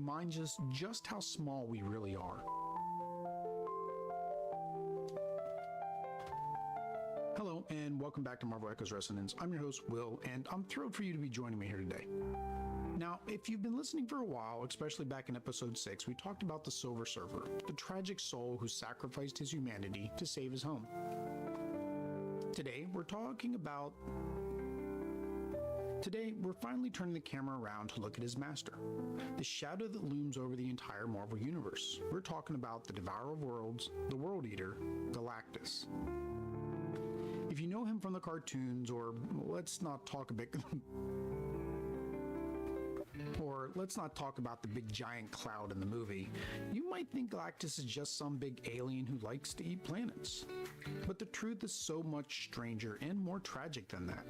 reminds us just how small we really are. Hello, and welcome back to Marvel Echoes Resonance. I'm your host, Will, and I'm thrilled for you to be joining me here today. Now, if you've been listening for a while, especially back in episode 6, we talked about the Silver Surfer, the tragic soul who sacrificed his humanity to save his home. Today, we're finally turning the camera around to look at his master, the shadow that looms over the entire Marvel Universe. We're talking about the Devourer of Worlds, the World Eater, Galactus. If you know him from the cartoons, or let's not talk about the big giant cloud in the movie, you might think Galactus is just some big alien who likes to eat planets. But the truth is so much stranger and more tragic than that.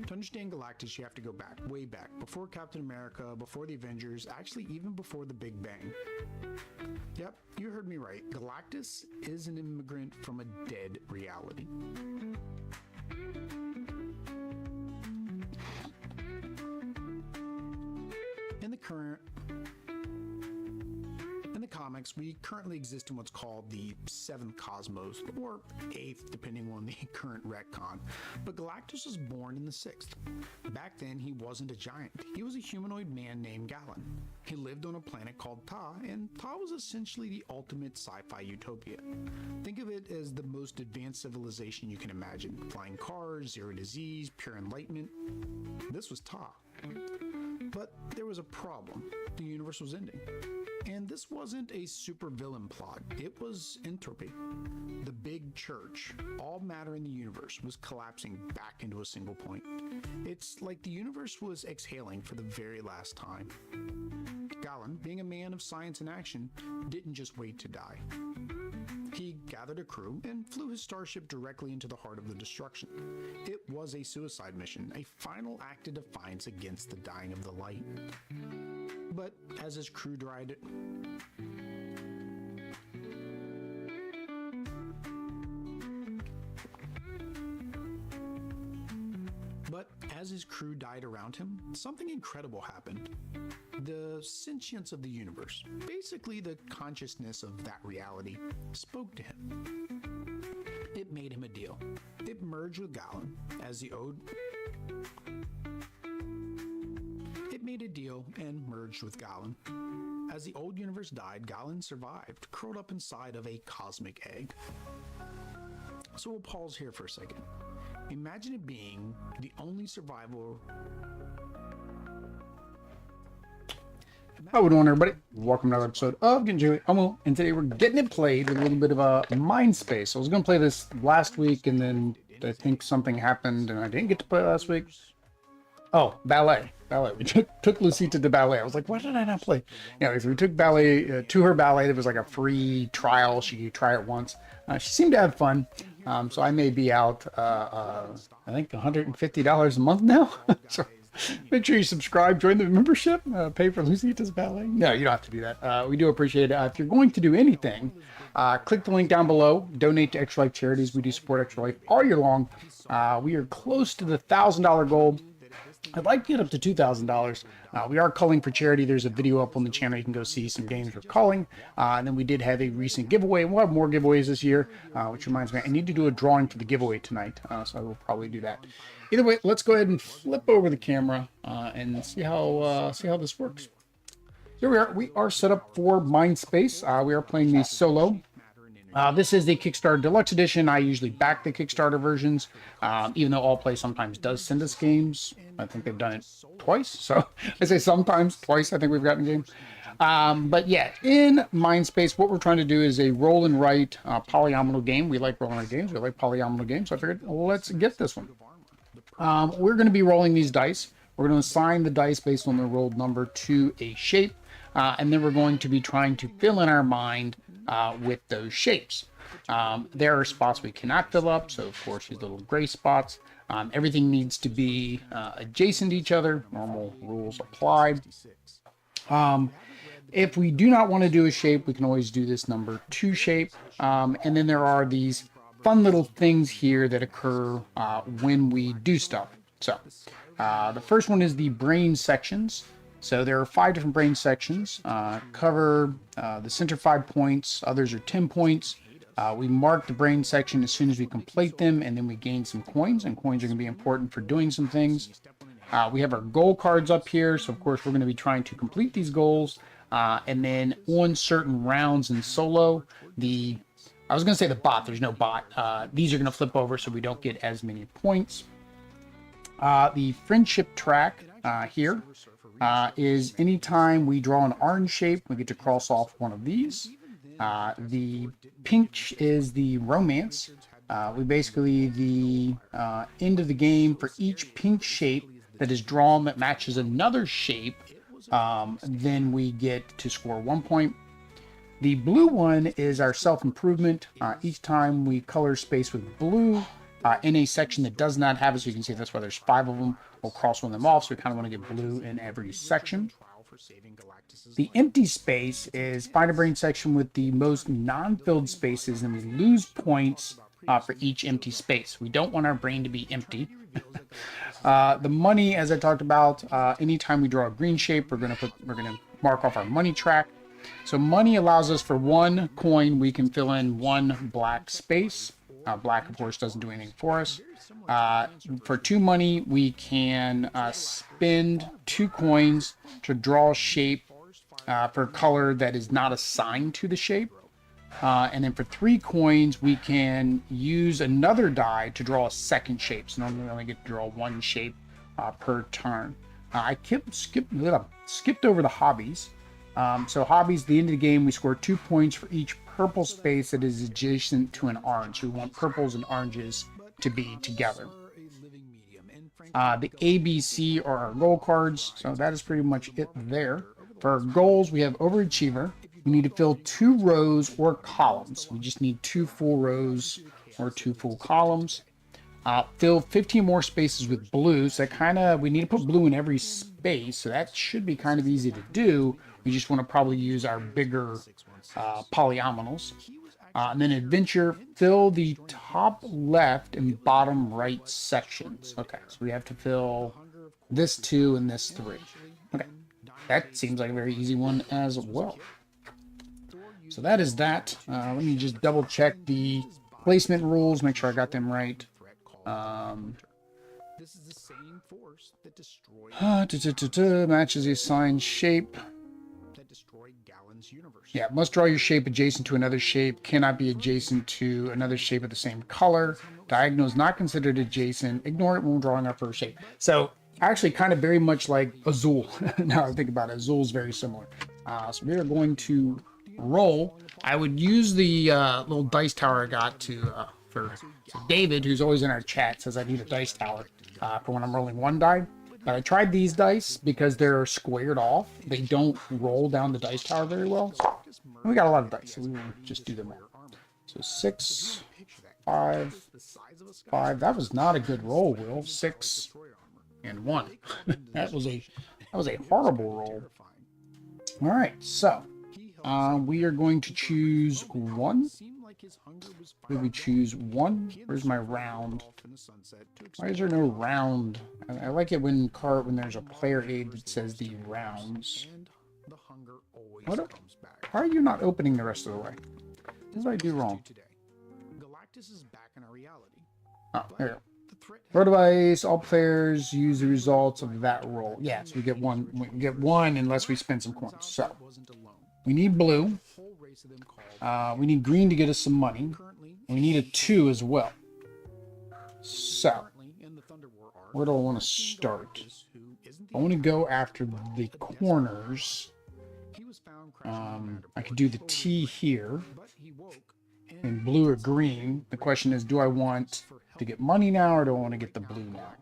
To understand Galactus, you have to go back, way back, before Captain America, before the Avengers, actually even before the Big Bang. Yep, you heard me right. Galactus is an immigrant from a dead reality. In the comics, we currently exist in what's called the 7th cosmos, or 8th, depending on the current retcon. But Galactus was born in the 6th. Back then, he wasn't a giant. He was a humanoid man named Galen. He lived on a planet called Ta, and Ta was essentially the ultimate sci-fi utopia. Think of it as the most advanced civilization you can imagine. Flying cars, zero disease, pure enlightenment. This was Ta. But there was a problem. The universe was ending. And this wasn't a supervillain plot. It was entropy. The big church, all matter in the universe, was collapsing back into a single point. It's like the universe was exhaling for the very last time. Galen, being a man of science and action, didn't just wait to die. He gathered a crew and flew his starship directly into the heart of the destruction. It was a suicide mission, a final act of defiance against the dying of the light. But as his crew died around him, something incredible happened. The sentience of the universe, basically the consciousness of that reality, spoke to him. It made him a deal. It merged with Galen as the ode. It made a deal and merged with Galen. As the old universe died, Galen survived, curled up inside of a cosmic egg. So we'll pause here for a second. Imagine it being the only survivor. How we doing, everybody? Welcome to another episode of Getting Jiggy. And today we're getting it played with a little bit of a mindspace. I was going to play this last week, and then I think something happened, and I didn't get to play it last week. Oh, ballet. We took Lucita to ballet. I was like, why did I not play? Yeah, we took ballet to her ballet. There was like a free trial. She could try it once. She seemed to have fun. So I may be out, I think $150 a month now. So make sure you subscribe, join the membership, pay for Lucita's ballet. No, you don't have to do that. We do appreciate it. If you're going to do anything, click the link down below. Donate to Extra Life charities. We do support Extra Life all year long. We are close to the $1,000 goal. I'd like to get up to $2,000. We are culling for charity. There's a video up on the channel. You can go see some games we're culling. And then we did have a recent giveaway. We'll have more giveaways this year, which reminds me, I need to do a drawing for the giveaway tonight. So I will probably do that. Either way, let's go ahead and flip over the camera and see how this works. Here we are. We are set up for Mindspace. We are playing the solo. This is the Kickstarter Deluxe Edition. I usually back the Kickstarter versions, even though Allplay sometimes does send us games. I think they've done it twice. So I say sometimes, twice I think we've gotten a game. But yeah, in Mindspace, what we're trying to do is a roll and write polyomino game. We like roll and write games. We like polyomino games. So I figured, let's get this one. We're going to be rolling these dice. We're going to assign the dice based on the rolled number to a shape. And then we're going to be trying to fill in our mind with those shapes. There are spots we cannot fill up, so of course these little gray spots. Everything needs to be adjacent to each other. Normal rules apply. If we do not want to do a shape, we can always do this number 2 shape. And then there are these fun little things here that occur when we do stuff. So the first one is the brain sections. So there are 5 different brain sections. Cover the center 5 points. Others are 10 points. We mark the brain section as soon as we complete them, and then we gain some coins, and coins are going to be important for doing some things. We have our goal cards up here, so of course we're going to be trying to complete these goals. And then on certain rounds in solo, I was going to say the bot, there's no bot. These are going to flip over so we don't get as many points. The friendship track here is anytime we draw an orange shape, we get to cross off one of these. The pink is the romance. We basically, the end of the game, for each pink shape that is drawn that matches another shape, then we get to score 1 point. The blue one is our self-improvement. Each time we color space with blue in a section that does not have it, so you can see that's why there's 5 of them, we'll cross one of them off, so we kind of want to get blue in every section. The empty space is find a brain section with the most non-filled spaces, and we lose points for each empty space. We don't want our brain to be empty. The money, as I talked about, anytime we draw a green shape, we're gonna mark off our money track. So money allows us, for 1 coin, we can fill in 1 black space. Black, of course, doesn't do anything for us. For 2 money, we can spend 2 coins to draw a shape for a color that is not assigned to the shape. And then for 3 coins, we can use another die to draw a second shape. So normally we only get to draw 1 shape per turn. I skipped over the hobbies. So hobbies, at the end of the game, we score 2 points for each purple space that is adjacent to an orange. So we want purples and oranges to be together. The ABC are our goal cards. So that is pretty much it there. For our goals, we have overachiever. We need to fill 2 rows or columns. We just need 2 full rows or 2 full columns. Fill 15 more spaces with blue. So we need to put blue in every space. So that should be kind of easy to do. We just want to probably use our bigger polyominoes. And then adventure, fill the top left and bottom right sections. Okay, so we have to fill this 2 and this 3. Okay, that seems like a very easy one as well. So that is that. Let me just double check the placement rules, make sure I got them right. Matches the assigned shape. Yeah, must draw your shape adjacent to another shape. Cannot be adjacent to another shape of the same color. Diagonal is not considered adjacent. Ignore it when drawing our first shape. So actually kind of very much like Azul. Now I think about it, Azul is very similar. So we are going to roll. I would use the little dice tower I got for David, who's always in our chat, says I need a dice tower for when I'm rolling 1 die. But I tried these dice because they're squared off. They don't roll down the dice tower very well. And we got a lot of dice, so we will just do them all. So 6, 5, 5. That was not a good roll, Will. 6 and 1. that was a horrible roll. All right, so we are going to choose 1. Did we choose 1? Where's my round? Why is there no round? I like it when there's a player aid that says the rounds. How are you not opening the rest of the way? What did I do wrong? Oh, there you go. Roll device. All players use the results of that roll. Yeah, so we get 1. We get 1 unless we spend some coins. So we need blue. We need green to get us some money. And we need a 2 as well. So, where do I want to start? I want to go after the corners. I could do the T here. And blue or green. The question is, do I want to get money now or do I want to get the blue now?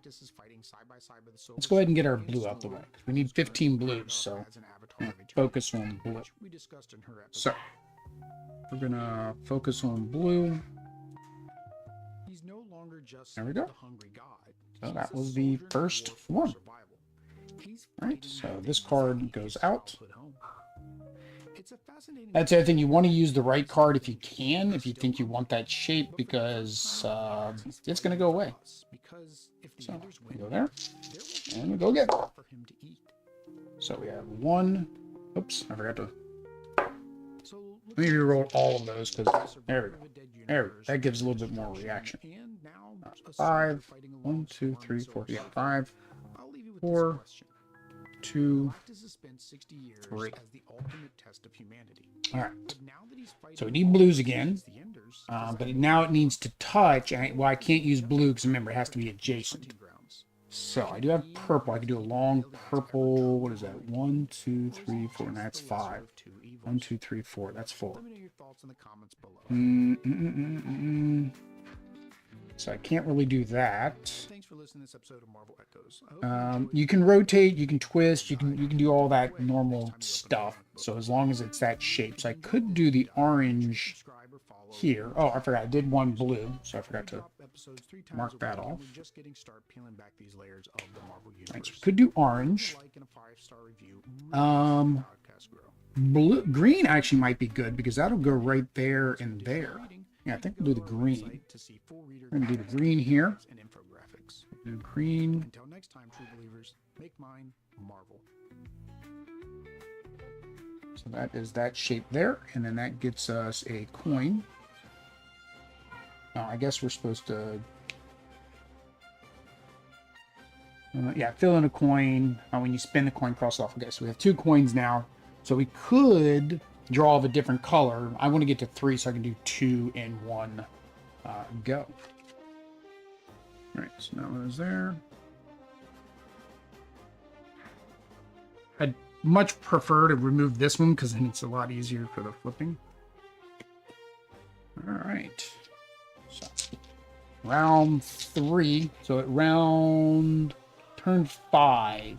Let's go ahead and get our blue out the way. We need 15 blues, so focus on blue. So, we're going to focus on blue. There we go. So that was the first one. All right, so this card goes out. That's the other thing. You want to use the right card if you can, if you think you want that shape, because it's going to go away. So we go there, and we go again. So we have one. Oops, I forgot to. Let me reroll all of those because there we go. There we go. That gives a little bit more reaction. 5, 1, 2, 3, 4. Yeah, 5, 4, 2, 3. All right. So we need blues again, but now it needs to touch. Well, I can't use blue because remember it has to be adjacent. So I do have purple. I can do a long purple. What is that? 1, 2, 3, 4, and that's 5. 1, 2, 3, 4. That's 4. So I can't really do that. Thanks for listening to this episode of Marvel Echoes. You can rotate, you can twist, you can do all that normal stuff. So as long as it's that shape. So I could do the orange here. Oh, I forgot. I did one blue, so I forgot to mark that off. Thanks. We could do orange. Blue, green actually might be good because that'll go right there and there. Yeah, I think we'll do the green. We're going to do the green here. Do green. Until next time, true believers, make mine Marvel. So that is that shape there, and then that gets us a coin. I guess we're supposed to... yeah, fill in a coin. When you spin the coin, cross it off. Okay, so we have 2 coins now. So we could draw of a different color. I want to get to 3 so I can do 2 in 1 go. All right, so that one is there. I'd much prefer to remove this one because then it's a lot easier for the flipping. All right. So round 3. So at turn 5,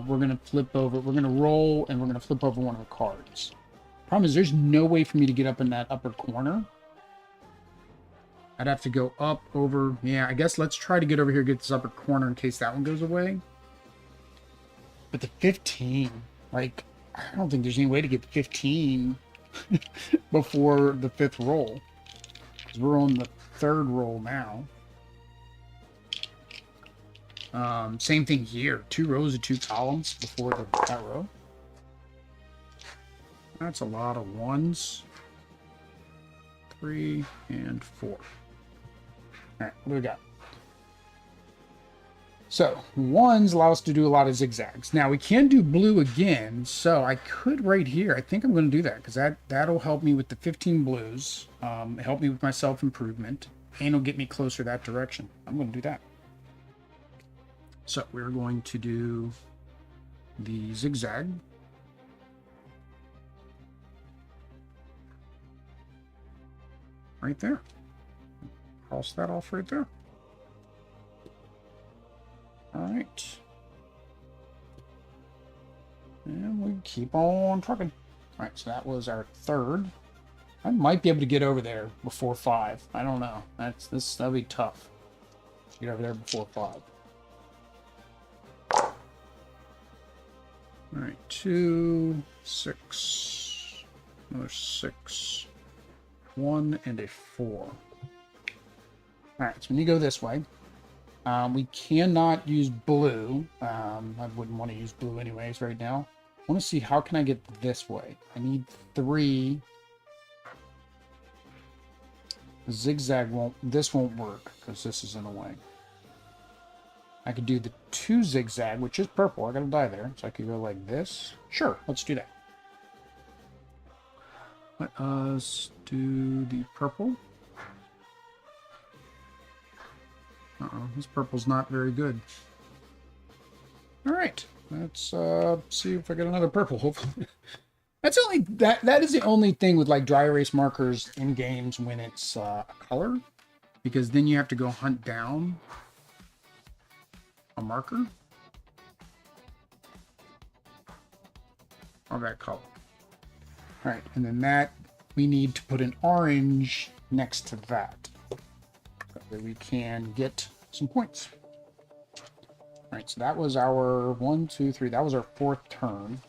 we're going to flip over. We're going to roll and we're going to flip over one of the cards. Problem is there's no way for me to get up in that upper corner. I'd have to go up over. Yeah, I guess let's try to get over here, get this upper corner in case that one goes away. But the 15, like, I don't think there's any way to get 15 before the 5th roll. Because we're on the 3rd roll now. Same thing here. 2 rows of 2 columns before that row. That's a lot of 1s. 3 and 4. All right, what do we got? So 1s allow us to do a lot of zigzags. Now we can do blue again, so I could right here. I think I'm going to do that because that'll help me with the 15 blues, help me with my self-improvement, and it'll get me closer that direction. I'm going to do that. So we're going to do the zigzag. Right there. Cross that off right there. All right. And we keep on trucking. All right, so that was our 3rd. I might be able to get over there before 5. I don't know. That'll be tough. Get over there before 5. All right, 2, 6, another 6, 1, and a 4. All right, so when you go this way, we cannot use blue. I wouldn't want to use blue anyways right now. I want to see how can I get this way. I need 3. Zigzag this won't work because this is in the way. I could do the 2 zigzag, which is purple. I gotta die there. So I could go like this. Sure, let's do that. Let us do the purple. This purple's not very good. All right, let's see if I get another purple. Hopefully, that is the only thing with like dry erase markers in games when it's a color, because then you have to go hunt down a marker of that color. All right, and then that we need to put an orange next to that. That we can get some points. All right, so that was our 1, 2, 3. That was our 4th turn.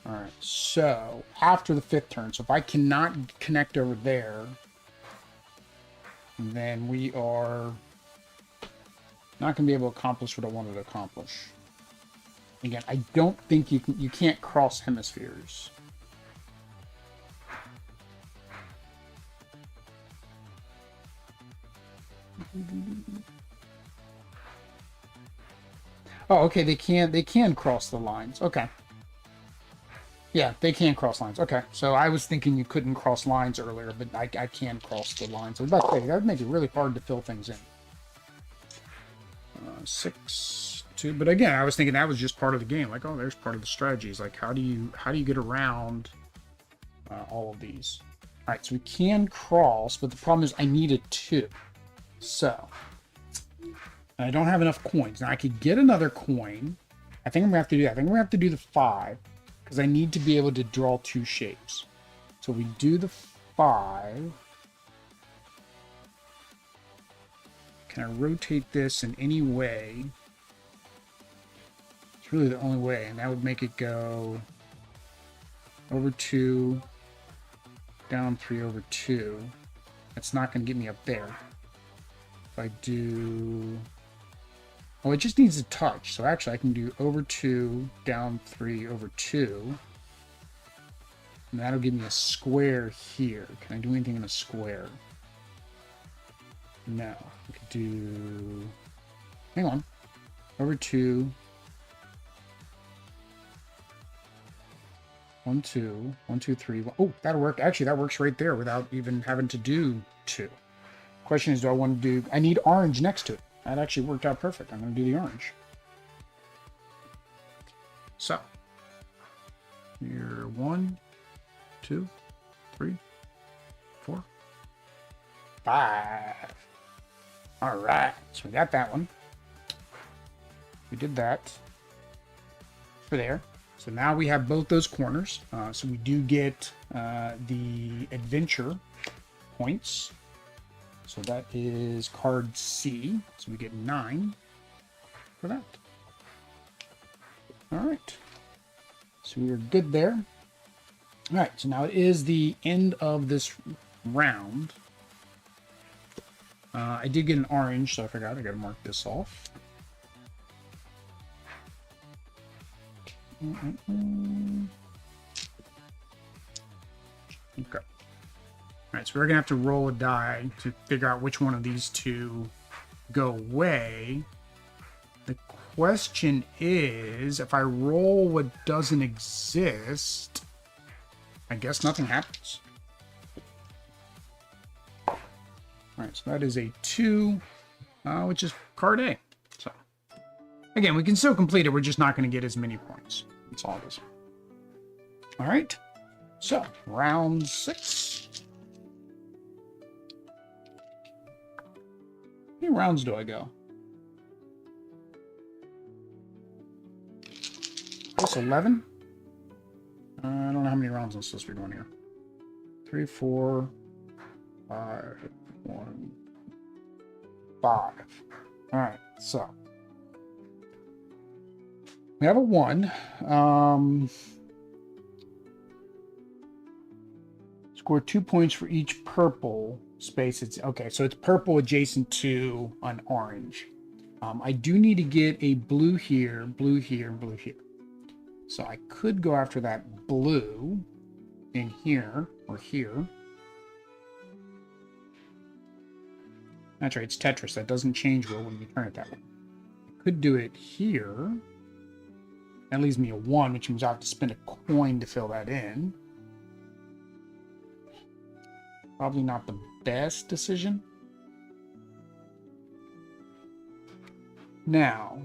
All right, so after the 5th turn, so if I cannot connect over there, then we are not going to be able to accomplish what I wanted to accomplish. Again, I don't think you can't cross hemispheres. Oh, okay, they can cross the lines. Okay. Yeah, they can cross lines. Okay, so I was thinking you couldn't cross lines earlier, but I can cross the lines. I was about to say, that would make it really hard to fill things in. 6, 2, but again, I was thinking that was just part of the game. Like, oh, there's part of the strategies. Like, how do you get around all of these? All right, so we can cross, but the problem is I need a 2. So, and I don't have enough coins. Now, I could get another coin. I think I'm going to have to do that. I think we're going to have to do the 5, because I need to be able to draw 2 shapes. So we do the 5. Can I rotate this in any way? It's really the only way, and that would make it go over 2, down 3 over 2. That's not going to get me up there. If I do... Oh, it just needs a touch. So actually I can do over 2, down 3 over 2. And that'll give me a square here. Can I do anything in a square? No. We could do... Hang on. Over 2. 1, 2. 1, 2, 3. Oh, that'll work. Actually, that works right there without even having to do 2. Question is, do I want to do... I need orange next to it. That actually worked out perfect. I'm going to do the orange. So, here 1, 2, 3, 4, 5. All right, so we got that one. We did that for there. So now we have both those corners. So we do get the adventure points. So that is card C. So we get 9 for that. All right. So we are good there. All right. So now it is the end of this round. I did get an orange, so I forgot. I got to mark this off. Okay. All right, so we're going to have to roll a die to figure out which one of these two go away. The question is, if I roll what doesn't exist, I guess nothing happens. All right, so that is a 2, which is card A. So, again, we can still complete it. We're just not going to get as many points. That's all it is. All right, so round 6. How many rounds do I go? That's 11. I don't know how many rounds I'm supposed to be doing here. 3, 4, 5, 1, 5. All right, so we have a 1. Score 2 points for each purple space. It's okay, so it's purple adjacent to an orange. I do need to get a blue here, blue here, and blue here. So I could go after that blue in here or here. That's right, it's Tetris. That doesn't change well when you turn it that way. I could do it here. That leaves me a 1, which means I have to spend a coin to fill that in. Probably not the best decision. Now,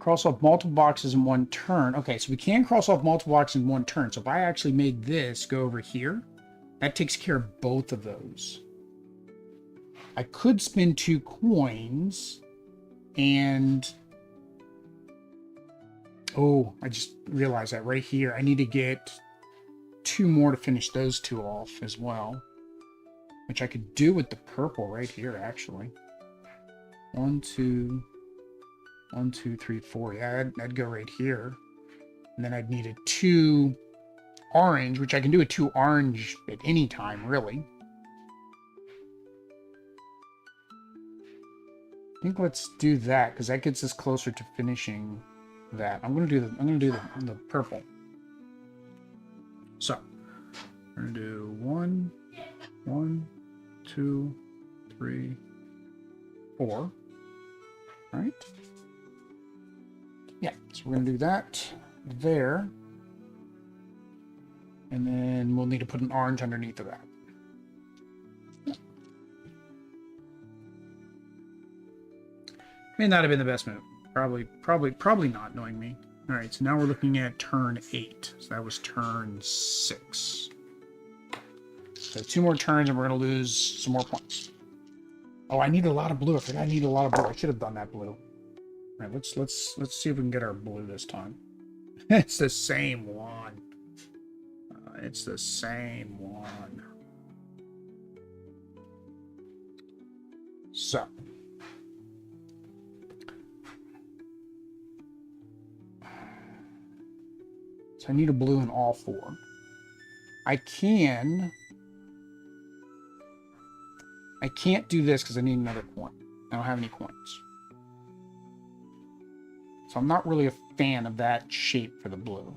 cross off multiple boxes in one turn. Okay, so we can cross off multiple boxes in one turn. So if I actually made this go over here, that takes care of both of those. I could spend 2 coins and... Oh, I just realized that right here. I need to get 2 more to finish those 2 off as well. Which I could do with the purple right here, actually. 1, 2... 1, 2, 3, 4. Yeah, that'd go right here. And then I'd need a 2 orange, which I can do a 2 orange at any time, really. I think let's do that because that gets us closer to finishing that. I'm gonna do the purple. So we're gonna do 1, 1, 2, 3, 4. Right? Yeah, so we're gonna do that there. And then we'll need to put an orange underneath of that. May not have been the best move. Probably not, knowing me. All right, so now we're looking at turn 8. So that was turn 6. So 2 more turns and we're gonna lose some more points. Oh, I need a lot of blue. I forgot I need a lot of blue. I should have done that blue. All right, let's see if we can get our blue this time. It's the same one. It's the same one. So I need a blue in all 4. I can't do this because I need another coin. I don't have any coins. So I'm not really a fan of that shape for the blue.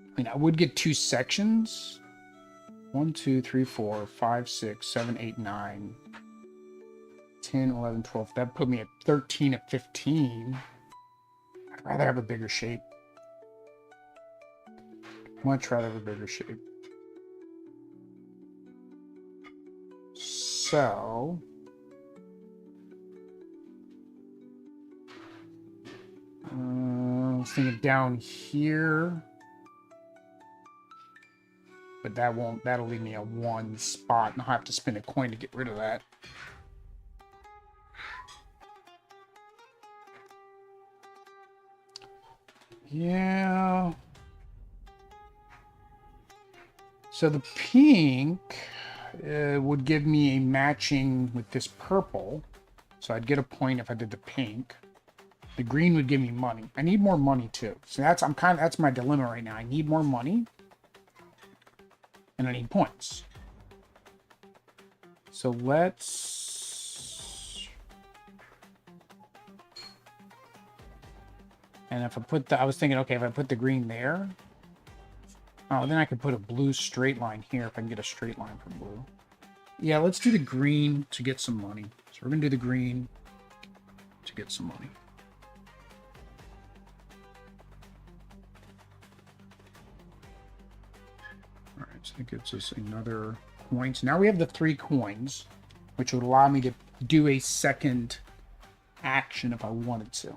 I mean, I would get 2 sections. 1, 2, 3, 4, 5, 6, 7, 8, 9, 10, 11, 12. That put me at 13 at 15. I'd rather have a bigger shape. Much rather have a bigger shape. So I was thinking down here, but that'll leave me a 1 spot, and I'll have to spend a coin to get rid of that. Yeah. So the pink would give me a matching with this purple. So I'd get a point if I did the pink. The green would give me money. I need more money too. So that's my dilemma right now. I need more money. And I need points. So let's... And if I put I was thinking, okay, if I put the green there, oh, then I could put a blue straight line here if I can get a straight line for blue. Yeah, let's do the green to get some money. So we're going to do the green to get some money. All right, so that gives us another coin. So now we have the 3 coins, which would allow me to do a second action if I wanted to.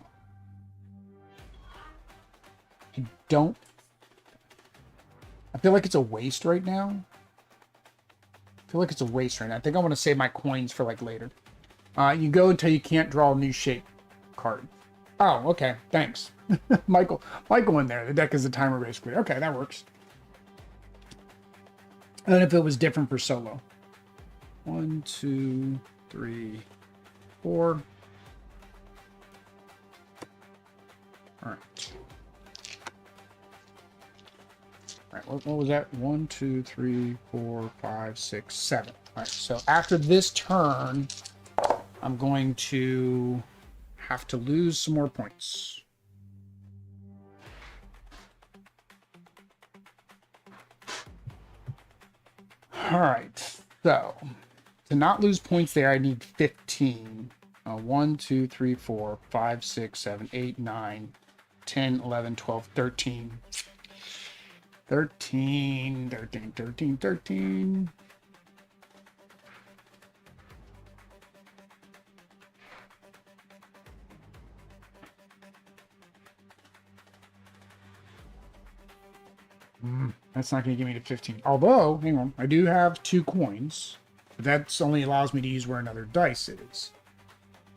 I feel like it's a waste right now. I think I want to save my coins for like later. You go until you can't draw a new shape card. Oh, okay. Thanks. Michael in there. The deck is a timer basically. Okay, that works. And if it was different for solo. 1, 2, 3, 4. All right. All right, what was that? 1, 2, 3, 4, 5, 6, 7. All right, so after this turn, I'm going to have to lose some more points. All right, so to not lose points there, I need 15. 1, 2, 3, 4, 5, 6, 7, 8, 9, 10, 11, 12, 13. 13. That's not going to give me to 15. Although, hang on, I do have 2 coins. But that only allows me to use where another dice is.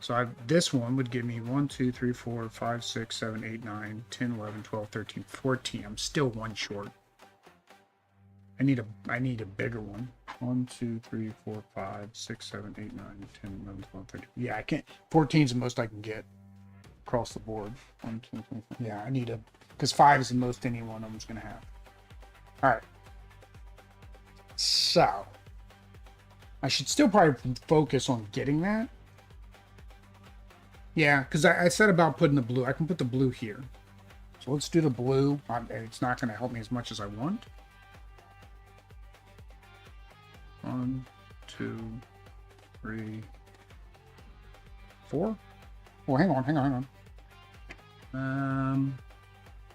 So this one would give me 1, 2, 3, 4, 5, 6, 7, 8, 9, 10, 11, 12, 13, 14. I'm still 1 short. I need a bigger one. 1, 2, 3, 4, 5, 6, 7, 8, 9, 10, 11, 12, 13. Yeah, I can't. 14 is the most I can get across the board. 1, 2, 3, 4. Yeah, I need because 5 is the most any one of them's going to have. All right. So I should still probably focus on getting that. Yeah, because I said about putting the blue. I can put the blue here. So let's do the blue. It's not going to help me as much as I want. 1, 2, 3, 4. Oh, hang on.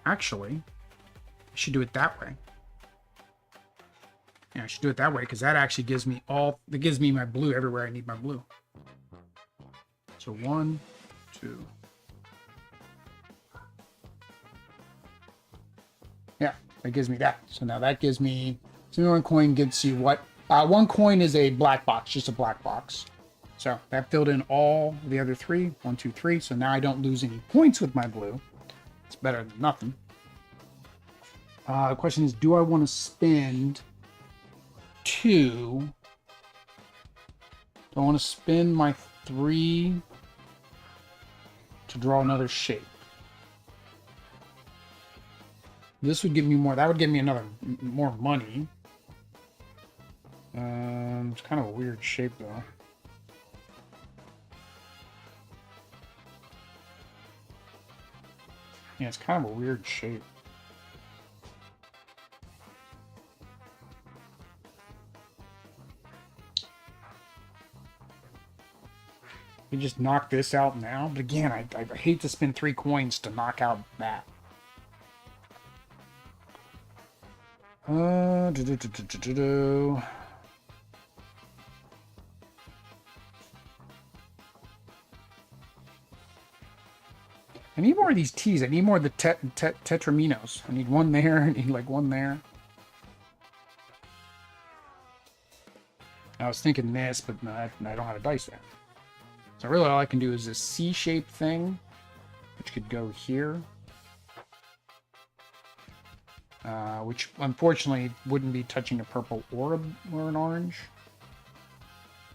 Actually, I should do it that way. Yeah, I should do it that way because that actually gives me my blue everywhere I need my blue. So 1, 2. Yeah, that gives me that. So now that gives me, so one coin gives you what? One coin is a black box, just a black box. So that filled in all the other 3. 1, 2, 3. So now I don't lose any points with my blue. It's better than nothing. The question is, do I want to spend 2? Do I want to spend my 3 to draw another shape? This would give me more. That would give me more money. It's kind of a weird shape though. Yeah, it's kind of a weird shape. We just knock this out now, but again, I hate to spend 3 coins to knock out that. I need more of these T's. I need more of the tetraminos. I need one there. I need like one there. I was thinking this, but no, I don't have a dice there. So really all I can do is this C-shaped thing, which could go here. Which unfortunately wouldn't be touching a purple or an orange.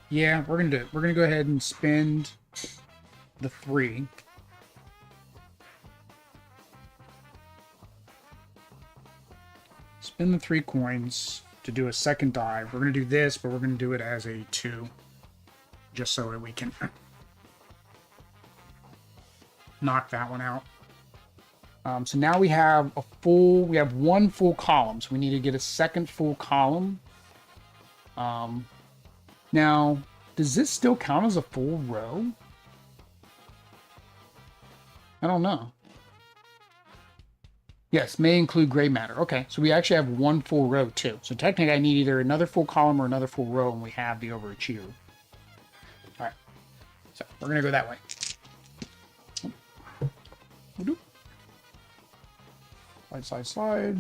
Yeah, we're gonna do it. We're gonna go ahead and spend the 3. Spend the 3 coins to do a second dive. We're gonna do this, but we're gonna do it as a 2, just so that we can knock that one out. So now we have one full column. So we need to get a second full column. Now, does this still count as a full row? I don't know. Yes, may include gray matter. Okay, so we actually have one full row too. So technically I need either another full column or another full row, and we have the overachiever. All right, so we're gonna go that way. Slide, slide, slide,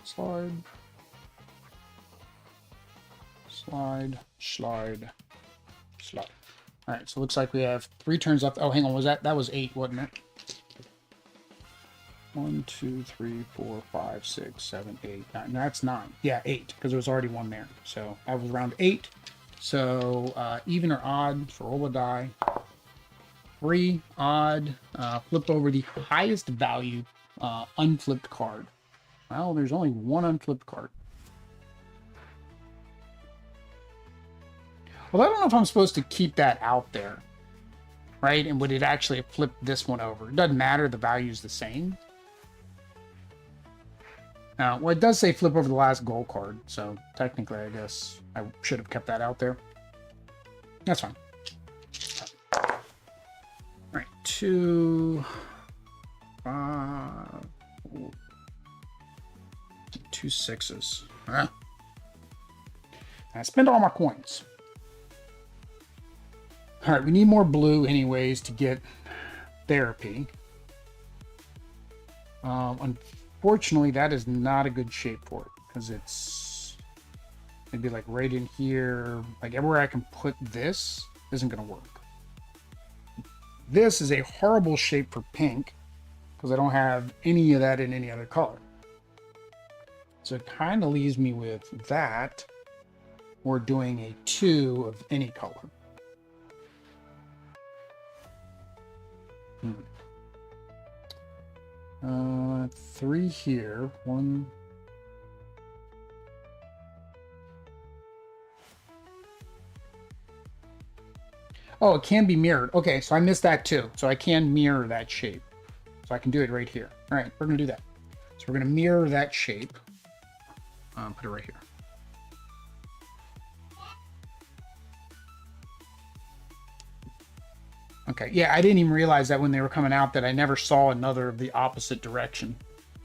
slide, slide, slide, slide. All right, so it looks like we have 3 turns left. Oh, hang on, that was 8, wasn't it? 1, 2, 3, 4, 5, 6, 7, 8, 9. No, that's 9. Yeah, 8, because there was already 1 there. So that was round 8. So even or odd for roll a die. 3, odd. Flip over the highest value unflipped card. Well, there's only 1 unflipped card. Well, I don't know if I'm supposed to keep that out there, right? And would it actually flip this one over? It doesn't matter. The value is the same. Now, well, it does say flip over the last gold card, so technically, I guess I should have kept that out there. That's fine. All right, 2, 5, 2 6s. Huh? I spend all my coins. All right, we need more blue anyways to get therapy. Unfortunately, that is not a good shape for it because it's maybe like right in here, like everywhere I can put this isn't going to work. This is a horrible shape for pink because I don't have any of that in any other color. So it kind of leaves me with that or doing a 2 of any color. 3 here. 1. Oh, it can be mirrored. Okay, so I missed that too. So I can mirror that shape. So I can do it right here. All right, we're going to do that. So we're going to mirror that shape. Put it right here. Okay, yeah, I didn't even realize that when they were coming out that I never saw another of the opposite direction.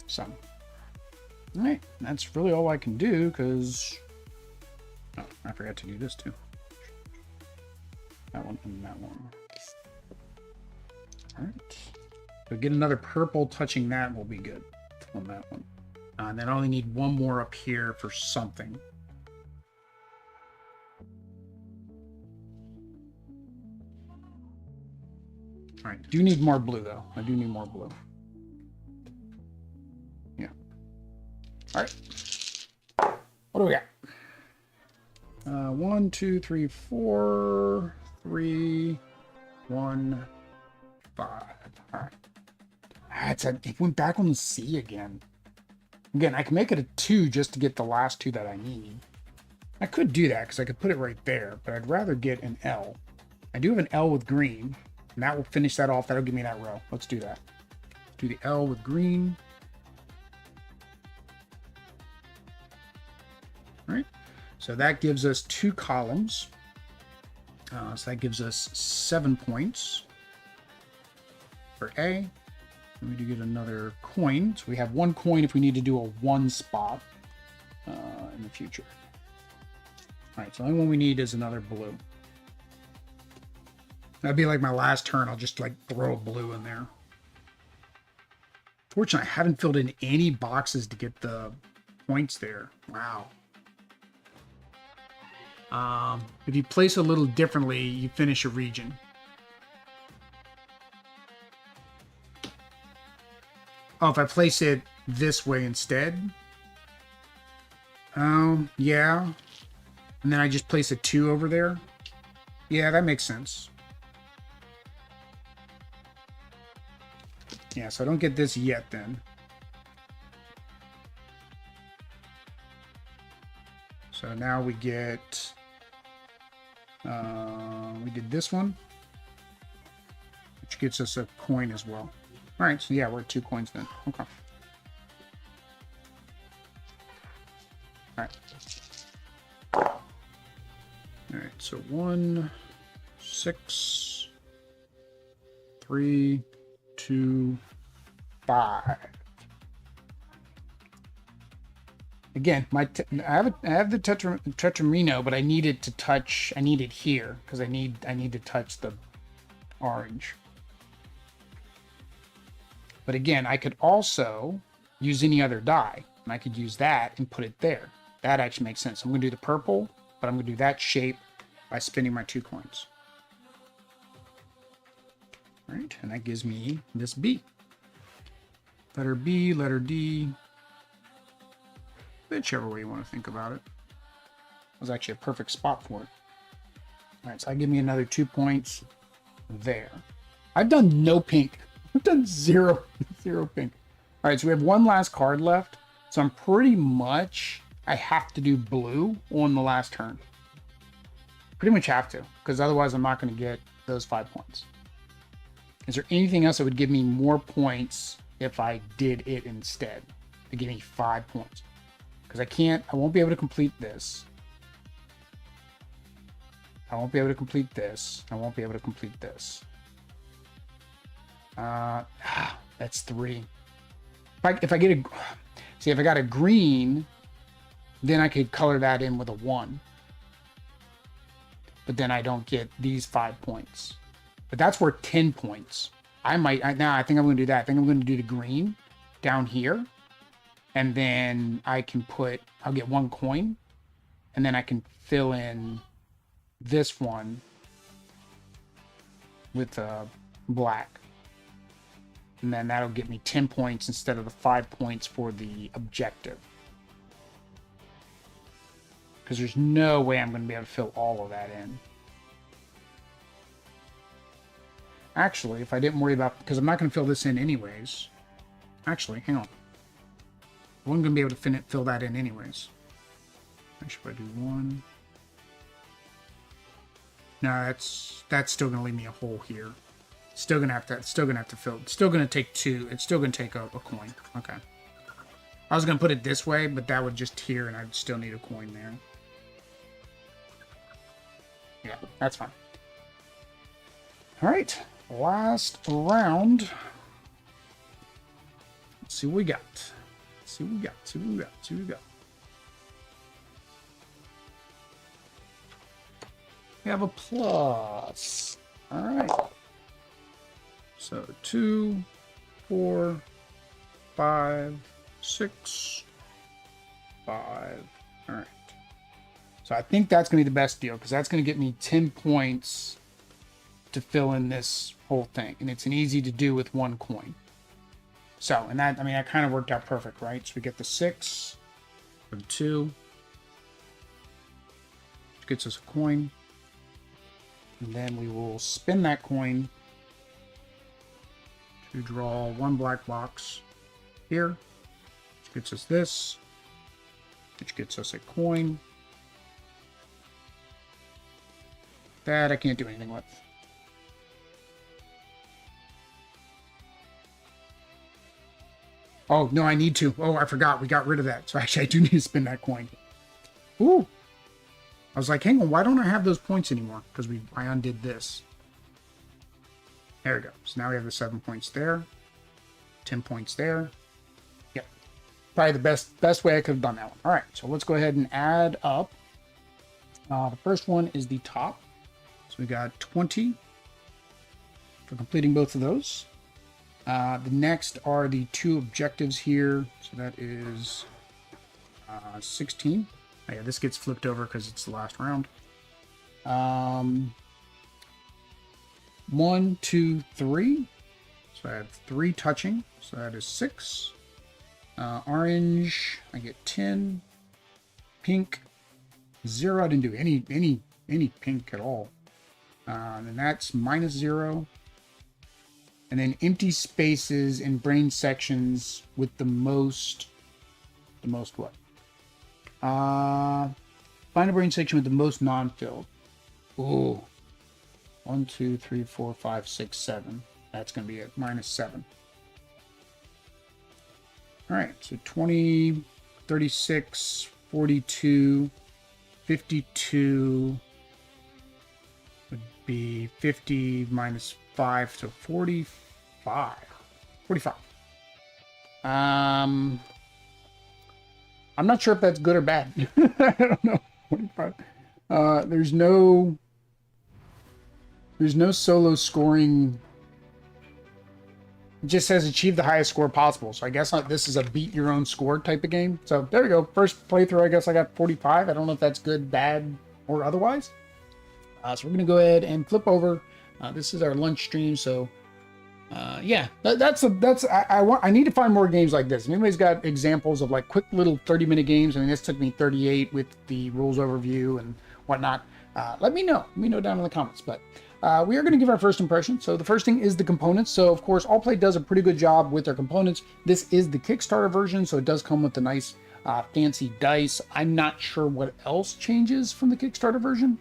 So, all right, that's really all I can do because... Oh, I forgot to do this too. That one and that one. All right. So get another purple touching that will be good on that one. And then I only need one more up here for something. All right, do need more blue though. I do need more blue. Yeah. All right. What do we got? 1, 2, 3, 4, 3, 1, 5. All right. It went back on the C again. Again, I can make it a 2 just to get the last 2 that I need. I could do that because I could put it right there, but I'd rather get an L. I do have an L with green, and that will finish that off. That'll give me that row. Let's do that. Let's do the L with green. All right. So that gives us 2 columns. So that gives us 7 points for A. We need to get another coin. So we have 1 coin if we need to do a 1 spot in the future. All right, so the only one we need is another blue. That'd be like my last turn. I'll just like throw a blue in there. Fortunately, I haven't filled in any boxes to get the points there. Wow. If you place a little differently, you finish a region. Oh, if I place it this way instead? Oh, yeah. And then I just place a 2 over there? Yeah, that makes sense. Yeah, so I don't get this yet then. So now we get... we did this one, which gets us a coin as well. All right, so yeah, we're at 2 coins then. Okay. All right. All right, so 1, 6, 3, 2, 5. Again, I have the tetramino, but I need it to touch. I need it here because I need to touch the orange. But again, I could also use any other die, and I could use that and put it there. That actually makes sense. I'm going to do the purple, but I'm going to do that shape by spinning my 2 coins. All right, and that gives me this B. Letter B, letter D. Whichever way you want to think about it. That was actually a perfect spot for it. All right, so that gives me another 2 points there. I've done no pink. I've done zero pink. All right, so we have 1 last card left. So I'm pretty much, I have to do blue on the last turn. Pretty much have to, because otherwise I'm not going to get those 5 points. Is there anything else that would give me more points if I did it instead? To give me 5 points. Because I won't be able to complete this. I won't be able to complete this. I won't be able to complete this. That's 3. If I get a... See, if I got a green, then I could color that in with a 1. But then I don't get these 5 points. But that's worth 10 points. I think I'm going to do that. I think I'm going to do the green down here. And then I'll get 1 coin. And then I can fill in this one with black. And then that'll get me 10 points instead of the 5 points for the objective. Because there's no way I'm going to be able to fill all of that in. Actually, if I didn't worry about... Because I'm not going to fill this in anyways. Actually, hang on. I wasn't going to be able to fill that in anyways. Actually, if I do 1... No, that's still gonna leave me a hole here. Still gonna have to fill. It's still gonna take two. It's still gonna take a coin. Okay. I was gonna put it this way, but that would just here, and I'd still need a coin there. Yeah, that's fine. All right, last round. Let's see what we got. See what we got. See what we got. See what we got. We have a plus. All right. So 2, 4, 5, 6, 5. All right. So I think that's going to be the best deal because that's going to get me 10 points to fill in this whole thing. And it's an easy to do with one coin. So, and that, I mean, that kind of worked out perfect, right? So we get the 6 or the 2. Which gets us a coin. And then we will spin that coin to draw one black box here, which gets us this, which gets us a coin. That I can't do anything with. Oh, no, I need to. Oh, I forgot. We got rid of that. So actually, I do need to spin that coin. Ooh. I was like, hang on, why don't I have those points anymore? Because I undid this. There we go. So now we have the 7 points there. 10 points there. Yep. Probably the best way I could have done that one. All right, so let's go ahead and add up. The first one is the top. So we got 20 for completing both of those. The next are the 2 objectives here. So that is 16. Oh, yeah, this gets flipped over because it's the last round. 1, 2, 3. So I have 3 touching. So that is 6. Orange, I get 10. Pink, 0. I didn't do any pink at all. And that's -0. And then empty spaces and brain sections with the most what? Find a brain section with the most non-filled. Ooh. 1, 2, 3, 4, 5, 6, 7. That's going to be it. -7. All right. So 20, 36, 42, 52 would be 50 minus 5, so 45. 45. I'm not sure if that's good or bad. I don't know. 45. There's no solo scoring. It just says achieve the highest score possible. So I guess this is a beat your own score type of game. So there we go. First playthrough, I guess I got 45. I don't know if that's good, bad, or otherwise. So we're gonna go ahead and flip over. This is our lunch stream. So yeah, I need to find more games like this. If anybody's got examples of like quick little 30-minute games, I mean, this took me 38 with the rules overview and whatnot. Let me know. Let me know down in the comments. But we are going to give our first impression. So the first thing is the components. So of course, Allplay does a pretty good job with their components. This is the Kickstarter version, so it does come with the nice fancy dice. I'm not sure what else changes from the Kickstarter version,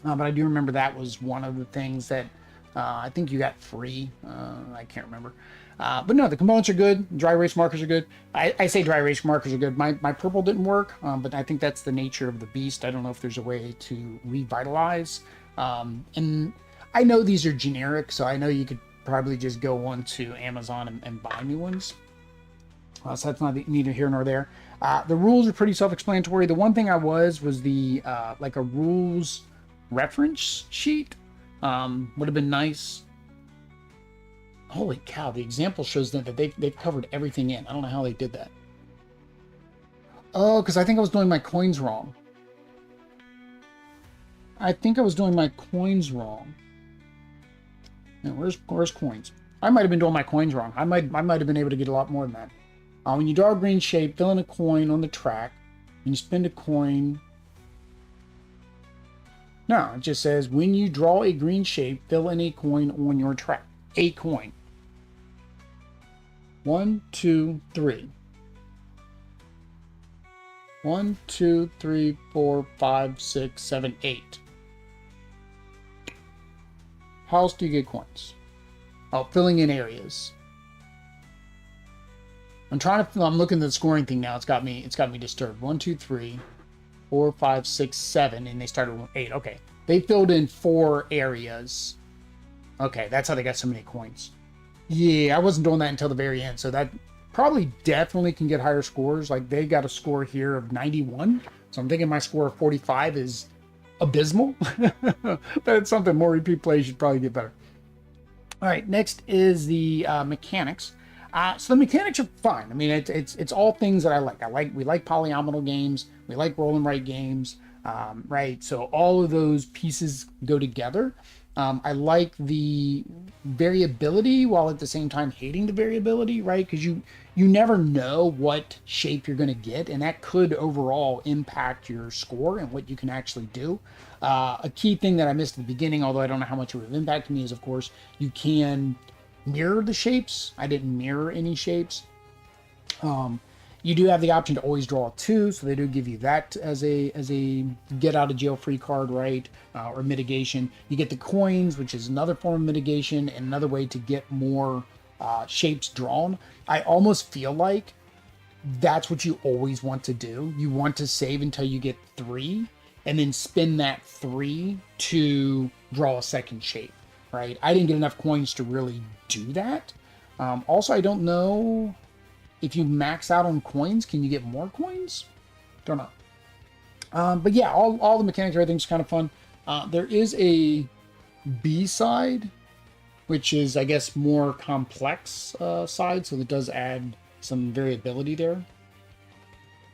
but I do remember that was one of the things that I think you got free. I can't remember. But no, the components are good. Dry erase markers are good. I say dry erase markers are good. My purple didn't work, but I think that's the nature of the beast. I don't know if there's a way to revitalize. And I know these are generic, so I know you could probably just go onto Amazon and buy new ones. So that's neither here nor there. The rules are pretty self-explanatory. The one thing I was the like a rules reference sheet. Would have been nice. Holy cow, the example shows that they've covered everything in. I don't know how they did that. Oh, because I think I was doing my coins wrong. I think I was doing my coins wrong. Now, where's coins? I might have been doing my coins wrong. I might have been able to get a lot more than that. When you draw a green shape, fill in a coin on the track. When you spin a coin. No, it just says when you draw a green shape, fill in a coin on your track. A coin. 1, 2, 3. 1, 2, 3, 4, 5, 6, 7, 8. How else do you get coins? Oh, filling in areas. I'm looking at the scoring thing now. It's got me disturbed. 1, 2, 3, 4, 5, 6, 7, and they started with 8. Okay. They filled in 4 areas. Okay, that's how they got so many coins. Yeah, I wasn't doing that until the very end, so that probably definitely can get higher scores. Like, they got a score here of 91, so I'm thinking my score of 45 is abysmal. That's something more repeat plays should probably get better. All right, next is the mechanics. So the mechanics are fine. I mean, it's all things that I like. We like polyomino games. We like roll and write games, right? So all of those pieces go together. I like the variability while at the same time hating the variability, right? Because you never know what shape you're going to get, and that could overall impact your score and what you can actually do. A key thing that I missed at the beginning, although I don't know how much it would have impacted me, is of course you can mirror the shapes. I didn't mirror any shapes. You do have the option to always draw 2, so they do give you that as a get out of jail free card, right? Or mitigation. You get the coins, which is another form of mitigation and another way to get more shapes drawn. I almost feel like that's what you always want to do. You want to save until you get 3 and then spin that 3 to draw a second shape, right? I didn't get enough coins to really do that. Also, I don't know if you max out on coins, can you get more coins? Don't know. But yeah, all the mechanics, everything's kind of fun. There is a B-side, which is, I guess, more complex side, so that does add some variability there.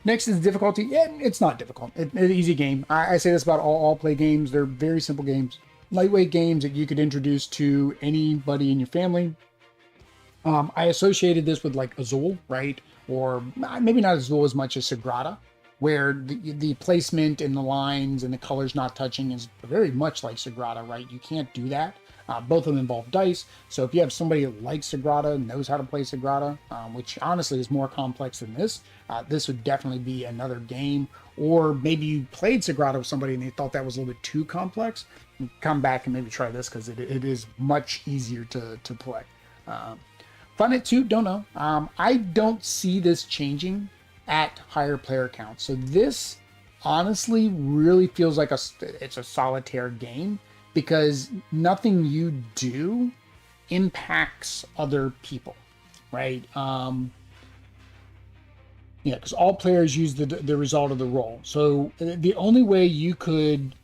Next is difficulty. It's not difficult. It's an easy game. I say this about all play games. They're very simple games. Lightweight games that you could introduce to anybody in your family. I associated this with like Azul, right? Or maybe not Azul as much as Sagrada, where the placement and the lines and the colors not touching is very much like Sagrada, right? You can't do that. Both of them involve dice. So if you have somebody that likes Sagrada, knows how to play Sagrada, which honestly is more complex than this, this would definitely be another game. Or maybe you played Sagrada with somebody and they thought that was a little bit too complex. Come back and maybe try this because it is much easier to play. Fun at 2, don't know. I don't see this changing at higher player counts. So this honestly really feels like it's a solitaire game because nothing you do impacts other people, right? Yeah, because all players use the result of the roll. So the only way you could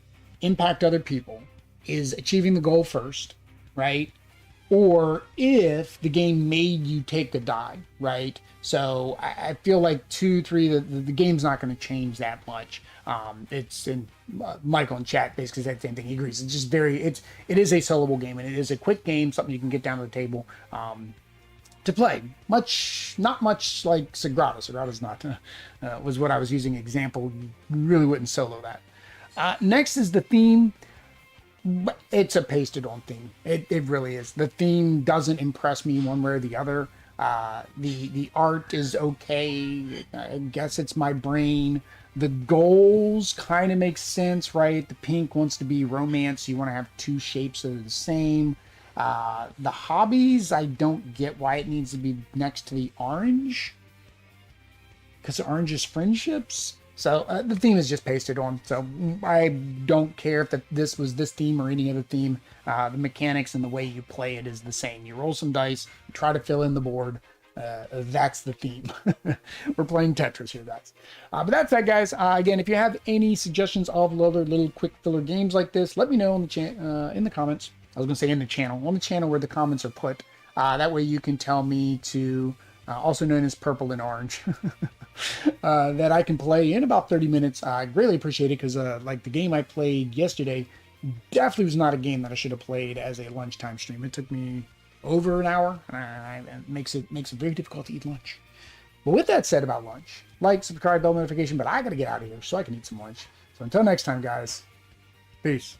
impact other people is achieving the goal first, right? Or if the game made you take a die, right? So I feel like 2, 3, the game's not going to change that much. It's in Michael in chat basically said the same thing. He agrees. It's just it is a soloable game and it is a quick game, something you can get down to the table to play. Not much like Sagrada. Sagrada's not was what I was using example. You really wouldn't solo that. Next is the theme. It's a pasted on theme. It really is. The theme doesn't impress me one way or the other. The art is okay. I guess it's my brain. The goals kind of make sense, right? The pink wants to be romance. You want to have 2 shapes that are the same. The hobbies, I don't get why it needs to be next to the orange. Because the orange is friendships. So the theme is just pasted on. So I don't care if this was this theme or any other theme. The mechanics and the way you play it is the same. You roll some dice, you try to fill in the board. That's the theme. We're playing Tetris here, guys. But that's that, guys. Again, if you have any suggestions of other little quick filler games like this, let me know in the comments. I was going to say in the channel. On the channel where the comments are put. That way you can tell me to, also known as purple and orange, that I can play in about 30 minutes. I greatly appreciate it because like the game I played yesterday definitely was not a game that I should have played as a lunchtime stream. It took me over an hour and it makes it very difficult to eat lunch. But with that said about lunch, like, subscribe, bell notification, but I got to get out of here so I can eat some lunch. So until next time, guys, peace.